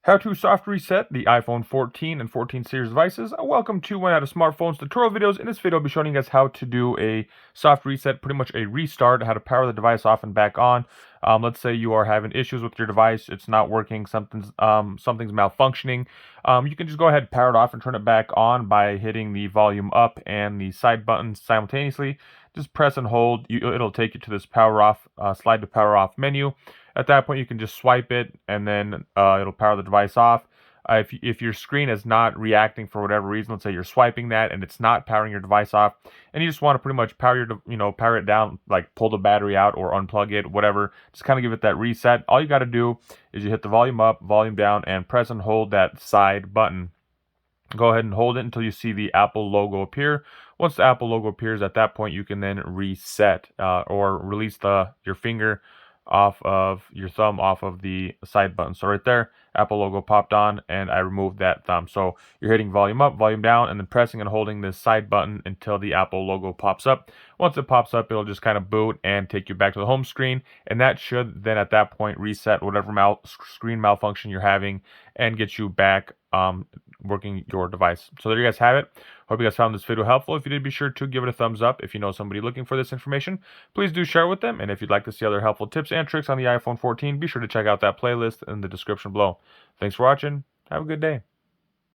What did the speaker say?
How to soft reset the iPhone 14 and 14 series devices. Welcome to One Out of Smartphones tutorial videos. In this video, I'll be showing you guys how to do a soft reset, pretty much a restart, how to power the device off and back on. Let's say you are having issues with your device, it's not working, something's malfunctioning. You can just go ahead, power it off, and turn it back on by hitting the volume up and the side buttons simultaneously. Just press and hold. It'll take you to this power off, slide to power off menu. At that point, you can just swipe it, and then it'll power the device off. If your screen is not reacting for whatever reason, let's say you're swiping that and it's not powering your device off, and you just want to pretty much power it down, like pull the battery out or unplug it, whatever. Just kind of give it that reset. All you got to do is you hit the volume up, volume down, and press and hold that side button. Go ahead and hold it until you see the Apple logo appear. Once the Apple logo appears, at that point you can then reset or release your finger off of your thumb off of the side button. So right there, Apple logo popped on, and I removed that thumb. So you're hitting volume up, volume down, and then pressing and holding this side button until the Apple logo pops up. Once it pops up, it'll just kind of boot and take you back to the home screen, and that should then at that point reset whatever screen malfunction you're having and get you back working your device. So there you guys have it. Hope you guys found this video helpful. If you did, be sure to give it a thumbs up. If you know somebody looking for this information, please do share it with them. And if you'd like to see other helpful tips and tricks on the iPhone 14, be sure to check out that playlist in the description below. Thanks for watching. Have a good day.